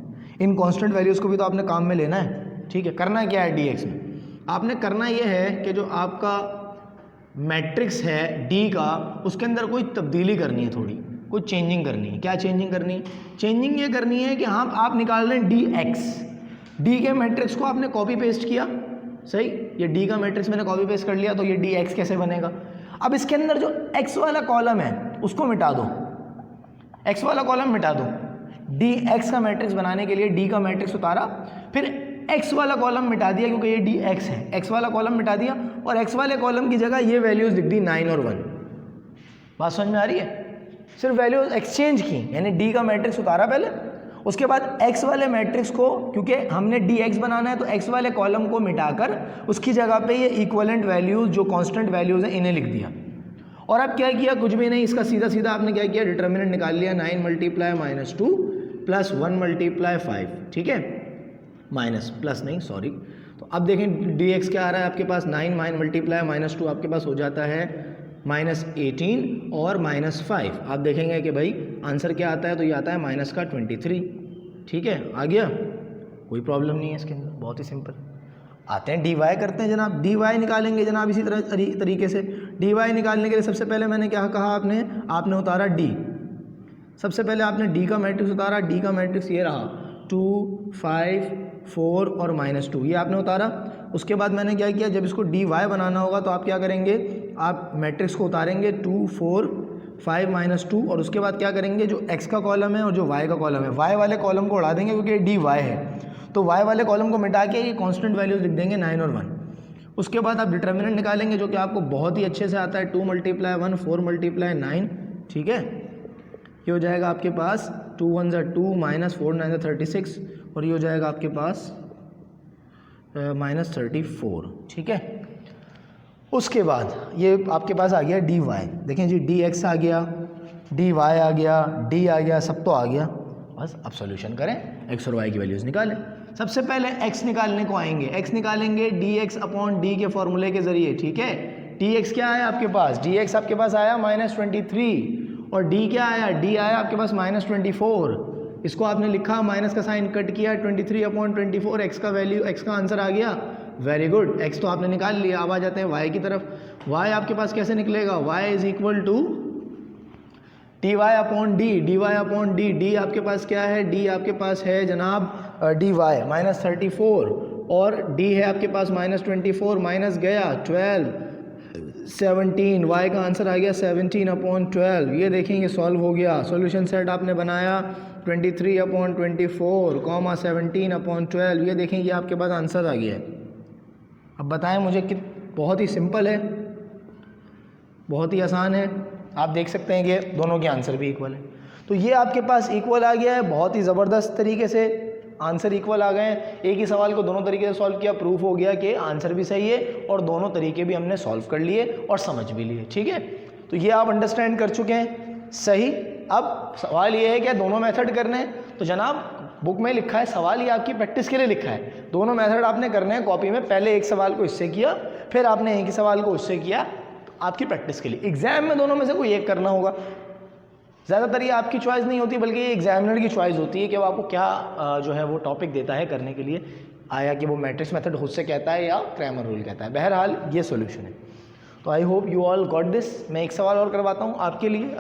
इन कांस्टेंट वैल्यूज़ को भी तो आपने काम में लेना है, ठीक है। करना क्या है dx में, आपने करना ये है कि जो आपका मैट्रिक्स है d का, उसके अंदर कोई तब्दीली करनी है, थोड़ी कोई चेंजिंग करनी है। क्या चेंजिंग करनी है? चेंजिंग ये करनी है कि हाँ, आप निकाल रहे हैं dx, d के मैट्रिक्स को आपने कॉपी पेस्ट किया, सही, ये d का मैट्रिक्स मैंने कॉपी पेस्ट कर लिया, तो ये dx कैसे बनेगा? अब इसके अंदर जो x वाला कॉलम है उसको मिटा दो, x वाला कॉलम मिटा दो। dx का मैट्रिक्स बनाने के लिए d का मैट्रिक्स उतारा, फिर x वाला कॉलम मिटा दिया क्योंकि ये dx है, x वाला कॉलम मिटा दिया और x वाले कॉलम की जगह ये वैल्यूज़ लिख दी 9 और 1। बात समझ में आ रही है? सिर्फ वैल्यूज एक्सचेंज की, यानी d का मैट्रिक्स उतारा पहले, उसके बाद x वाले मैट्रिक्स को, क्योंकि हमने dx बनाना है तो x वाले कॉलम को मिटाकर उसकी जगह पे ये इक्वलेंट वैल्यूज जो कांस्टेंट वैल्यूज हैं इन्हें लिख दिया। और अब क्या किया? कुछ भी नहीं, इसका सीधा सीधा आपने क्या किया, डिटर्मिनेंट निकाल लिया, 9 मल्टीप्लाई माइनस 2 प्लस 1 मल्टीप्लाई 5, ठीक है, माइनस प्लस नहीं सॉरी। तो अब देखें dx क्या आ रहा है आपके पास, 9 मल्टीप्लाई माइनस 2 आपके पास हो जाता है माइनस 18 और माइनस 5। आप देखेंगे कि भाई आंसर क्या आता है, तो ये आता है माइनस का 23, ठीक है, आ गया, कोई प्रॉब्लम नहीं है इसके अंदर, बहुत ही सिंपल। आते हैं dy करते हैं जनाब, dy निकालेंगे जनाब इसी तरीके से। dy निकालने के लिए सबसे पहले मैंने क्या कहा, आपने उतारा d, सबसे पहले आपने d का मैट्रिक्स उतारा, d का मैट्रिक्स ये रहा 2 5 4 और माइनस 2, ये आपने उतारा। उसके बाद मैंने क्या किया, जब इसको dy बनाना होगा तो आप क्या करेंगे, आप मैट्रिक्स को उतारेंगे 2 4 5 माइनस 2, और उसके बाद क्या करेंगे, जो x का कॉलम है और जो y का कॉलम है, y वाले कॉलम को उड़ा देंगे क्योंकि dy है, तो y वाले कॉलम को मिटा के ये कांस्टेंट वैल्यूज लिख देंगे 9 और 1। उसके बाद आप डिटर्मिनेंट निकालेंगे जो कि आपको बहुत ही अच्छे से आता है, 2 मल्टीप्लाई 1 4 मल्टीप्लाई 9, ठीक है, ये हो जाएगा आपके पास 2 1 2 माइनस 4 9 36, और ये हो जाएगा आपके पास माइनस 34, ठीक है। उसके बाद ये आपके पास आ गया dy, देखें जी dx आ गया, dy आ गया, d आ गया, सब तो आ गया। बस अब सॉल्यूशन करें, x और y की वैल्यूज़ निकालें। सबसे पहले x निकालने को आएंगे, x निकालेंगे dx अपॉन d के फॉर्मूले के ज़रिए, ठीक है। dx क्या है आपके पास, dx आपके पास आया माइनस 23, और d क्या आया, d आया आपके पास माइनस 24। इसको आपने लिखा, माइनस का साइन कट किया, 23 अपॉन 24, x का वैल्यू, x का आंसर आ गया, वेरी गुड, x तो आपने निकाल लिया। अब आ जाते हैं y की तरफ। y आपके पास कैसे निकलेगा, y is equal to dy upon D, dy upon D, d आपके पास क्या है, d आपके पास है जनाब dy माइनस 34, और d है आपके पास माइनस 24, माइनस गया 12 17, y का आंसर आ गया 17 अपॉन 12। ये देखें ये सॉल्व हो गया, सॉल्यूशन सेट आपने बनाया 23 अपॉन 24 कॉमा 17 अपॉन 12, ये देखें ये आपके पास आंसर आ गया है। अब बताएं मुझे कि बहुत ही सिंपल है, बहुत ही आसान है, आप देख सकते हैं कि दोनों के आंसर भी इक्वल है। तो ये आपके पास इक्वल आ गया है बहुत ही ज़बरदस्त तरीके से, आंसर इक्वल आ गए हैं। एक ही सवाल को दोनों तरीके से सॉल्व किया, प्रूफ हो गया कि आंसर भी सही है और दोनों तरीके भी हमने सॉल्व कर लिए और समझ भी लिए। ठीक है, तो ये आप अंडरस्टैंड कर चुके हैं, सही। अब सवाल ये है कि दोनों मेथड करने हैं, तो जनाब बुक में लिखा है, सवाल ये आपकी प्रैक्टिस के लिए लिखा है, दोनों मेथड आपने करने हैं कॉपी में। पहले एक सवाल को इससे किया, फिर आपने एक ही सवाल को उससे किया, तो आपकी प्रैक्टिस के लिए। एग्जाम में दोनों में से कोई एक करना होगा। ज़्यादातर ये आपकी चॉइस नहीं होती, बल्कि ये एग्जामिनर की चॉइस होती है कि वो आपको क्या जो है वो टॉपिक देता है करने के लिए, आया कि वो मैट्रिक्स मेथड खुद से कहता है या क्रैमर रूल कहता है। बहरहाल ये सॉल्यूशन है। तो I hope you all got this. मैं एक सवाल और करवाता हूँ आपके लिए,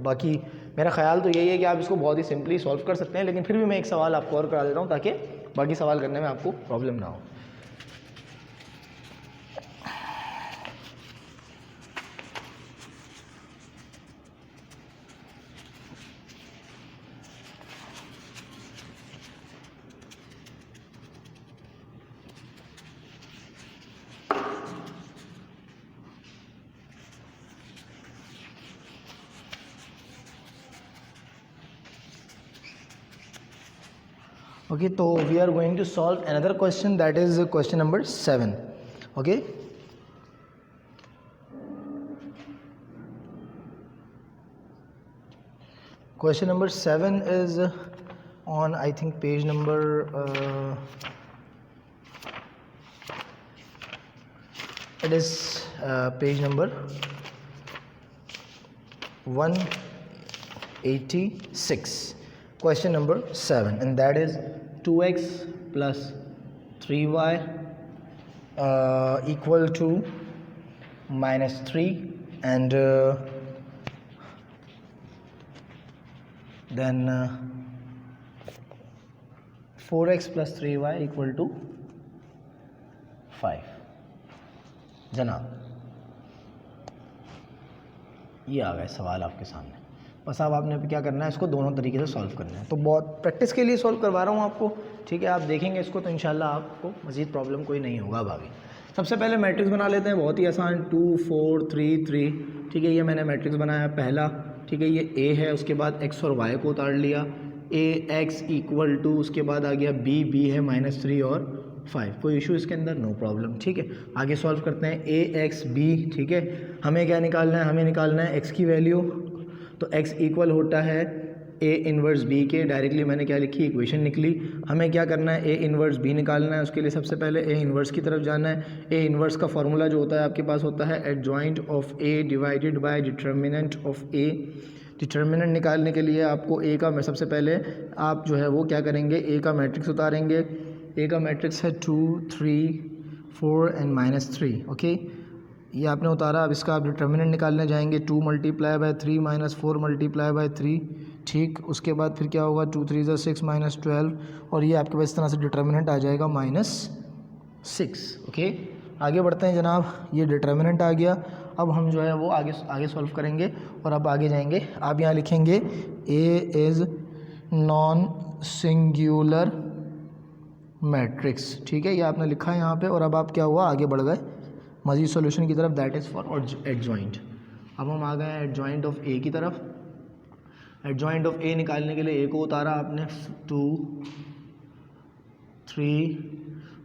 बाकी मेरा ख्याल तो यही है कि आप इसको बहुत ही सिंपली सॉल्व कर सकते हैं, लेकिन फिर भी मैं एक सवाल आपको और करा देता हूँ ताकि बाकी सवाल करने में आपको प्रॉब्लम ना हो। Okay, so we are going to solve another question, that is question number 7. Okay, question number 7 is on, I think, page number it is page number 186, question number 7, and that is 2x plus 3y equal to minus 3, and then 4x plus 3y equal to 5। जनाब ये आ गए सवाल आपके सामने। बस अब आपने क्या करना है, इसको दोनों तरीके से सॉल्व करना है। तो बहुत प्रैक्टिस के लिए सॉल्व करवा रहा हूँ आपको, ठीक है। आप देखेंगे इसको तो इंशाल्लाह आपको मज़ीद प्रॉब्लम कोई नहीं होगा अब आगे। सबसे पहले मैट्रिक्स बना लेते हैं, बहुत ही आसान, 2 4 3 3, ठीक है। ये मैंने मैट्रिक्स बनाया पहला, ठीक है। ये ए है, उसके बाद एक्स और वाई को उतार लिया, ए एक्स इक्वल टू, उसके बाद आ गया बी, बी है -3 और 5, कोई इशू इसके अंदर, नो प्रॉब्लम, ठीक है। आगे सॉल्व करते हैं, ए एक्स बी, ठीक है। हमें क्या निकालना है, हमें निकालना है एक्स की वैल्यू, तो x इक्वल होता है a इन्वर्स b के। डायरेक्टली मैंने क्या लिखी, इक्वेशन निकली। हमें क्या करना है, a इन्वर्स b निकालना है। उसके लिए सबसे पहले a इन्वर्स की तरफ जाना है। a इन्वर्स का फॉर्मूला जो होता है आपके पास होता है adjoint of a divided by determinant of a। Determinant निकालने के लिए आपको a का, सबसे पहले आप जो है वो क्या करेंगे, a का मैट्रिक्स उतारेंगे। a का मैट्रिक्स है 2 3 4 एंड -3, ओके। ये आपने उतारा। अब इसका आप डिटर्मिनेंट निकालने जाएंगे, 2 × 3 -4 × 3, ठीक। उसके बाद फिर क्या होगा, 2 3 6 -12, और ये आपके पास इस तरह से डिटर्मिनेंट आ जाएगा -6, ओके। आगे बढ़ते हैं जनाब, ये डिटर्मिनेंट आ गया। अब हम जो है वो आगे सॉल्व करेंगे और अब आगे जाएंगे। आप यहाँ लिखेंगे A is non singular matrix, ठीक है। ये आपने लिखा है यहाँ पे, और अब आप क्या हुआ, आगे बढ़ गए मज़ीद सॉल्यूशन की तरफ, दैट इज़ फॉर एडजॉइंट। अब हम आ गए हैं एडजॉइंट ऑफ ए की तरफ। एडजॉइंट ऑफ ए निकालने के लिए ए को उतारा आपने, 2 3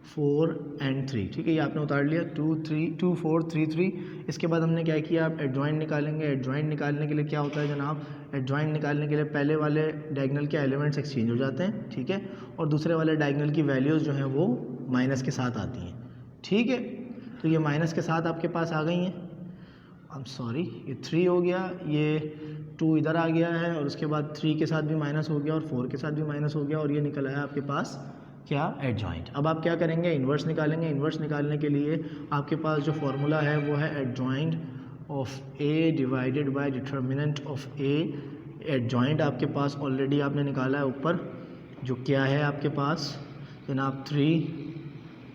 4 एंड 3, ठीक है। ये आपने उतार लिया, 2 4 3 3। इसके बाद हमने क्या किया, आप एडजॉइंट निकालेंगे। एडजॉइंट निकालने के लिए क्या होता है जनाब, एडजॉइंट निकालने के लिए पहले वाले डायगोनल के एलिमेंट्स एक्सचेंज हो जाते हैं, ठीक है, और दूसरे वाले डायगोनल की वैल्यूज़ जो हैं वो माइनस के साथ आती हैं, ठीक है। तो ये माइनस के साथ आपके पास आ गई हैं। आई एम सॉरी, ये 3 हो गया, ये 2 इधर आ गया है, और उसके बाद 3 के साथ भी माइनस हो गया और 4 के साथ भी माइनस हो गया, और ये निकल आया आपके पास क्या, एडजॉइंट। अब आप क्या करेंगे, इन्वर्स निकालेंगे। इन्वर्स निकालने के लिए आपके पास जो फॉर्मूला है वो है adjoint of A divided by determinant of A. Adjoint आपके पास ऑलरेडी आपने निकाला है ऊपर, जो क्या है आपके पास जनाब, 3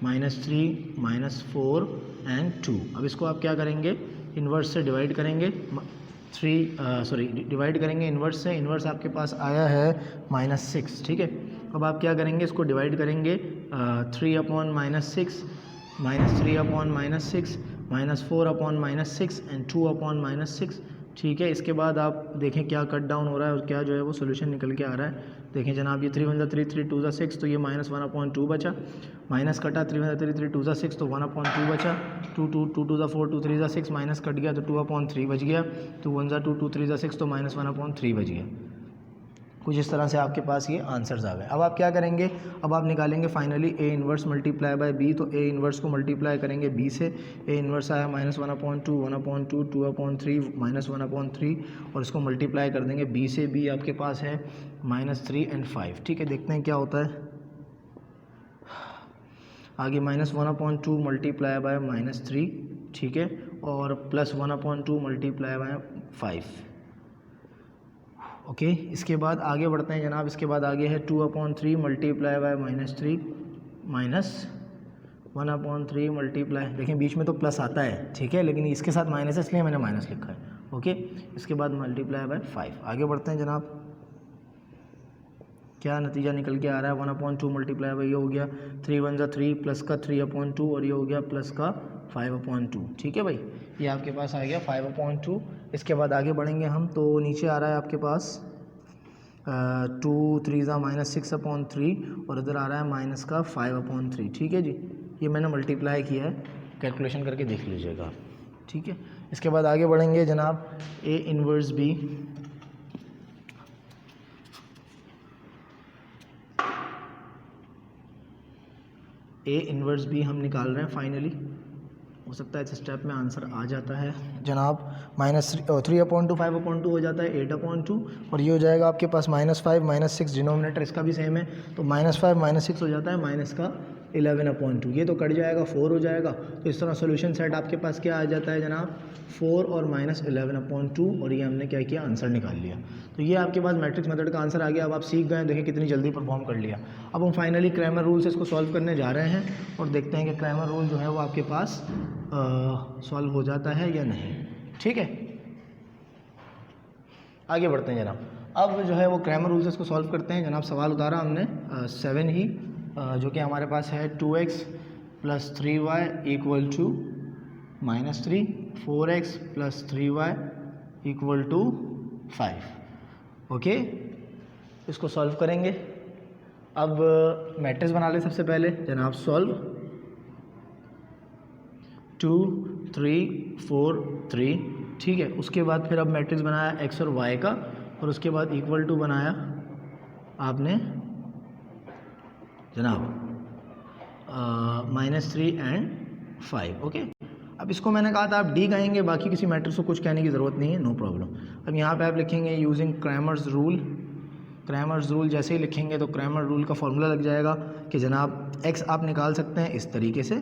-4 एंड 2। अब इसको आप क्या करेंगे, इन्वर्स से डिवाइड करेंगे, डिवाइड करेंगे इन्वर्स से। इन्वर्स आपके पास आया है -6, ठीक है। अब आप क्या करेंगे, इसको डिवाइड करेंगे 3/-6, -3/-6, -4/-6 एंड 2/-6, ठीक है। इसके बाद आप देखें क्या कट डाउन हो रहा है और क्या जो है वो सोल्यूशन निकल के आ रहा है। देखें जनाब, ये 3 × 3 3 2 6, तो ये -1/2 बचा, माइनस कटा 3 × 3 3 2 6, तो 1/2 बचा, 2 2 2 2 4 2 3 6, माइनस कट गया तो 2/3 बच गया, 2 1 2 2 3 6, तो -1/3 बच गया। कुछ इस तरह से आपके पास ये आंसर्स आ गए। अब आप क्या करेंगे, अब आप निकालेंगे finally A inverse multiply by B. तो ए इन्वर्स को मल्टीप्लाई करेंगे बी से, ए इन्वर्स आया -1/2, 1/2, 2/3, -1/3, और इसको मल्टीप्लाई कर देंगे बी से। बी आपके पास है -3 और 5। ठीक है, देखते हैं क्या होता है आगे। -1/2 मल्टीप्लाई बाय -3, ठीक है, और +1/2 मल्टीप्लाई बाय 5। ओके, इसके बाद आगे बढ़ते हैं जनाब। इसके बाद आगे है 2/3 मल्टीप्लाई बाय -3 -1/3 मल्टीप्लाई, देखें बीच में तो प्लस आता है, ठीक है, लेकिन इसके साथ माइनस है इसलिए मैंने माइनस लिखा है। ओके, इसके बाद मल्टीप्लाई बाय 5। आगे बढ़ते हैं जनाब, क्या नतीजा निकल के आ रहा है। 1/2 मल्टीप्लाई बाय ये हो गया 3 1 3 प्लस का 3/2, और ये हो गया प्लस का 5/2। ठीक है भाई, ये आपके पास आ गया 5/2। इसके बाद आगे बढ़ेंगे हम, तो नीचे आ रहा है आपके पास 2 3 -6/3, और इधर आ रहा है माइनस का 5/3। ठीक है जी, ये मैंने मल्टीप्लाई किया है, कैलकुलेशन करके देख लीजिएगा। ठीक है, इसके बाद आगे बढ़ेंगे जनाब। A inverse B, A inverse B हम निकाल रहे हैं फाइनली। हो सकता है इस स्टेप में आंसर आ जाता है जनाब। -3/2 5/2 हो जाता है 8/2, और ये हो जाएगा आपके पास -5 -6, डिनोमिनेटर इसका भी सेम है, तो -5 -6 हो जाता है माइनस का 11/2। ये तो कट जाएगा, 4 हो जाएगा। तो इस तरह सोल्यूशन सेट आपके पास क्या आ जाता है जनाब, 4 और -11/2, और ये हमने क्या किया, आंसर निकाल लिया। तो ये आपके पास मैट्रिक्स मेथड का आंसर आ गया। अब आप सीख गए, देखें कितनी जल्दी परफॉर्म कर लिया। अब हम फाइनली क्रैमर रूल से इसको सॉल्व करने जा रहे हैं, और देखते हैं कि क्रैमर रूल जो है वो आपके पास सॉल्व हो जाता है या नहीं। ठीक है, आगे बढ़ते हैं जनाब। अब जो है वो क्रैमर रूल से इसको सॉल्व करते हैं जनाब। सवाल उतारा हमने 7 ही, जो कि हमारे पास है 2x + 3y = -3, 4x + 3y = 5। Okay, इसको सॉल्व करेंगे। अब मैट्रिक्स बना ले सबसे पहले जनाब। सॉल्व 2 3 4 3, ठीक है। उसके बाद फिर अब मैट्रिक्स बनाया x और y का, और उसके बाद = बनाया आपने जनाब -3 और 5। ओके, अब इसको मैंने कहा था आप डी कहेंगे, बाकी किसी मैट्रिक्स को कुछ कहने की ज़रूरत नहीं है, नो प्रॉब्लम। अब यहाँ पे आप लिखेंगे using Cramer's rule. Cramer's rule जैसे ही लिखेंगे तो क्रैमर रूल का फॉर्मूला लग जाएगा कि जनाब x आप निकाल सकते हैं इस तरीके से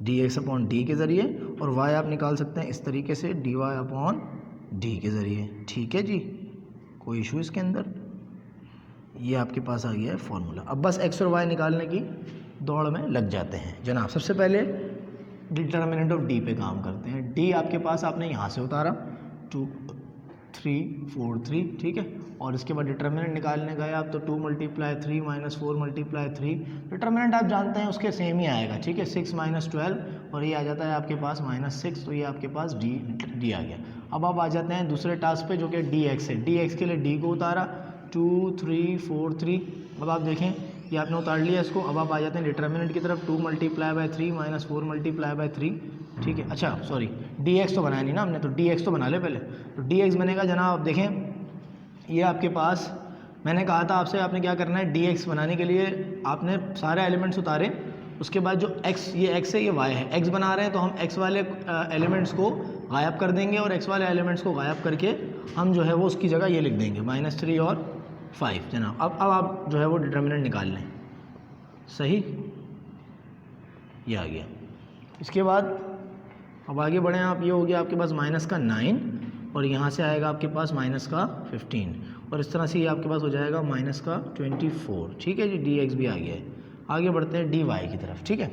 dx/d के ज़रिए, और y आप निकाल सकते हैं इस तरीके से dy/d के ज़रिए। ठीक है जी, कोई इशू इसके अंदर। ये आपके पास आ गया है फॉर्मूला। अब बस x और y निकालने की दौड़ में लग जाते हैं जनाब। सबसे पहले डिटर्मिनेंट ऑफ d पे काम करते हैं। d आपके पास आपने यहाँ से उतारा 2 3 4 3, ठीक है, और इसके बाद डिटर्मिनेंट निकालने गए आप तो 2 × 3 -4 × 3। डिटर्मिनेंट आप जानते हैं उसके सेम ही आएगा, ठीक है, 6 - 12, और ये आ जाता है आपके पास -6, तो ये आपके पास d आ गया। अब आप आ जाते हैं दूसरे टास्क पे जो कि dx है। dx के लिए d को उतारा 2 3 4 3। अब आप देखें ये आपने उतार लिया इसको। अब आप आ जाते हैं डिटर्मिनेंट की तरफ, 2 × 3 -4 × 3, ठीक है। अच्छा सॉरी, dx तो बनाया नहीं ना हमने, तो dx तो बना ले पहले। तो dx बनेगा जनाब, आप देखें ये आपके पास मैंने कहा था आपसे, आपने क्या करना है, dx बनाने के लिए आपने सारे एलिमेंट्स उतारे, उसके बाद जो x, ये x है ये y है, x बना रहे हैं तो हम x वाले एलिमेंट्स को गायब कर देंगे, और x वाले एलिमेंट्स को गायब करके हम जो है वो उसकी जगह ये लिख देंगे -3 और 5 जनाब। अब आप जो है वो डिटर्मिनेंट निकाल लें। सही, ये आ गया। इसके बाद अब आगे बढ़ें आप, ये हो गया आपके पास -9, और यहाँ से आएगा आपके पास -15, और इस तरह से ये आपके पास हो जाएगा -24। ठीक है जी, dx भी आ गया है। आगे बढ़ते हैं dy की तरफ, ठीक है,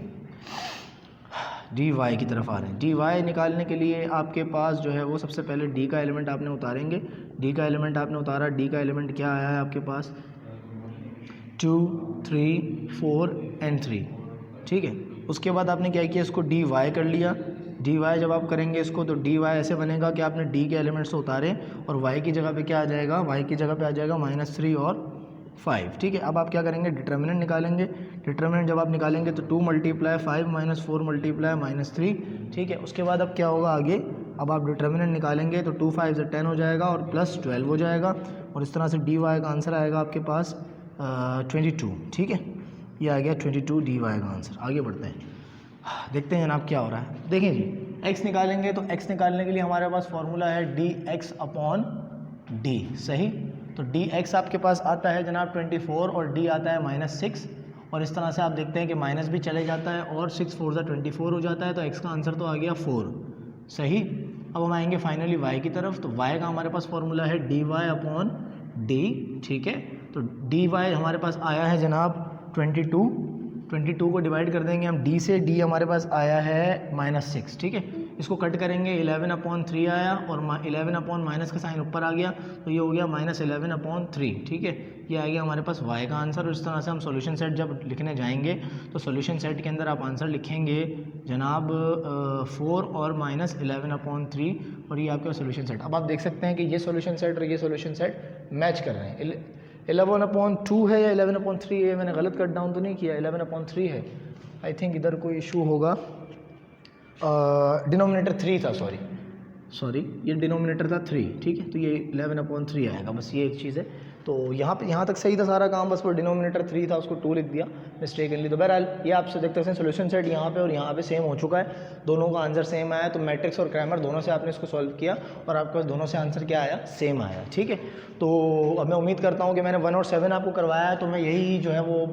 dy की तरफ आ रहे हैं। dy निकालने के लिए आपके पास जो है वो सबसे पहले d का एलिमेंट आपने उतारेंगे। d का एलिमेंट आपने उतारा, d का एलिमेंट क्या आया है आपके पास 2 3 4 और 3, ठीक है। उसके बाद आपने क्या किया, इसको dy कर लिया, डी वाई जब आप करेंगे इसको तो डी वाई ऐसे बनेगा कि आपने डी के एलिमेंट्स उतारे और वाई की जगह पे क्या आ जाएगा, वाई की जगह पे आ जाएगा -3 और 5। ठीक है, अब आप क्या करेंगे, डिटर्मिनेंट निकालेंगे। डिटर्मिनेंट जब आप निकालेंगे तो 2 × 5 - 4 × -3। ठीक है, उसके बाद अब क्या होगा आगे, अब आप डिटर्मिनेंट निकालेंगे तो 2 5 10 हो जाएगा और +12 हो जाएगा और इस तरह से डी वाई का आंसर आएगा आपके पास 22। ठीक है, ये आ गया 22 डी वाई का आंसर। आगे बढ़ते हैं, देखते हैं जनाब क्या हो रहा है। देखें जी, x निकालेंगे तो x निकालने के लिए हमारे पास फॉर्मूला है dx/d। सही, तो dx आपके पास आता है जनाब 24 और d आता है -6 और इस तरह से आप देखते हैं कि माइनस भी चले जाता है और 6 4 ज़ा 24 हो जाता है, तो x का आंसर तो आ गया 4। सही, अब हम आएंगे फाइनली y की तरफ, तो y का हमारे पास फॉर्मूला है dy/d। ठीक है, तो dy हमारे पास आया है जनाब 22 को डिवाइड कर देंगे हम d से, d हमारे पास आया है -6। ठीक है, इसको कट करेंगे 11/3 आया और 11 माइनस का साइन ऊपर आ गया तो ये हो गया -11/3। ठीक है, ये आ गया हमारे पास y का आंसर। और इस तरह से हम सॉल्यूशन सेट जब लिखने जाएंगे तो सॉल्यूशन सेट के अंदर आप आंसर लिखेंगे जनाब 4 और -11/3 और ये आपका सॉल्यूशन सेट। अब आप देख सकते हैं कि ये सॉल्यूशन सेट और ये सॉल्यूशन सेट मैच कर रहे हैं। 11/2 है या 11/3 है, मैंने गलत कट डाउन तो नहीं किया, 11/3 है। आई थिंक इधर कोई इशू होगा, डिनोमिनेटर 3 था, सॉरी ये डिनोमिनेटर था 3। ठीक है, तो ये 11/3 आएगा, बस ये एक चीज़ है। तो यहाँ तक सही था सारा काम, बस वो डिनोमिनेटर 3 था उसको 2 लिख दिया मिस्टेकनली। तो बहरहाल ये आप देख सकते हैं सोल्यूशन सेट यहाँ पे और यहाँ पे सेम हो चुका है, दोनों का आंसर सेम आया। तो मैट्रिक्स और क्रैमर दोनों से आपने इसको सॉल्व किया और आपके पास दोनों से आंसर क्या आया, सेम आया। ठीक है, तो अब मैं उम्मीद करता हूँ कि मैंने 1 और 7 आपको करवाया है, तो मैं यही जो है वो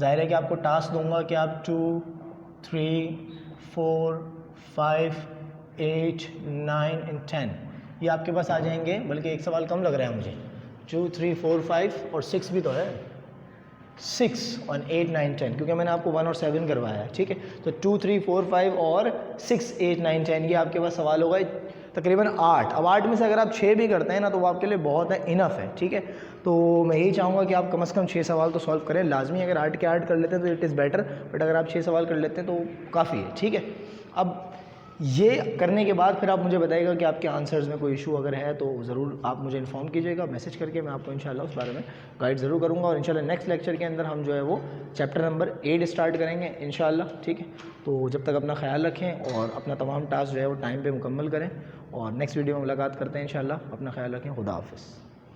ज़ाहिर है कि आपको टास्क दूंगा कि आप 2 3 4 5 8 9 और 10 ये आपके पास आ जाएंगे। बल्कि एक सवाल कम लग रहा है मुझे, 2 3 4 5 और 6 भी तो है, 6 और 8 9 10, क्योंकि मैंने आपको 1 और 7 करवाया है। ठीक है, तो 2 3 4 5 और 6 8 9 10 ये आपके पास सवाल होगा तकरीबन 8। अब 8 में से अगर आप 6 भी करते हैं ना तो वो आपके लिए बहुत है, इनफ है। ठीक है, तो मैं यही चाहूँगा कि आप कम से कम 6 सवाल तो सॉल्व करें लाजमी। अगर 8 के 8 कर लेते हैं तो इट इज़ बेटर, बट अगर आप 6 सवाल कर लेते हैं तो काफ़ी है। ठीक है, अब ये करने के बाद फिर आप मुझे बताइएगा कि आपके आंसर्स में कोई इशू अगर है तो ज़रूर आप मुझे इन्फॉर्म कीजिएगा मैसेज करके, मैं आपको इंशाल्लाह उस बारे में गाइड ज़रूर करूँगा। और इंशाल्लाह नेक्स्ट लेक्चर के अंदर हम जो है वो चैप्टर नंबर 8 स्टार्ट करेंगे इंशाल्लाह। ठीक है, तो जब तक अपना ख्याल रखें और अपना तमाम टास्क जो है वो टाइम पर मुकम्मल करें और नेक्स्ट वीडियो में मुलाकात करते हैं इंशाल्लाह। अपना ख्याल रखें, खुदा हाफ़िज़।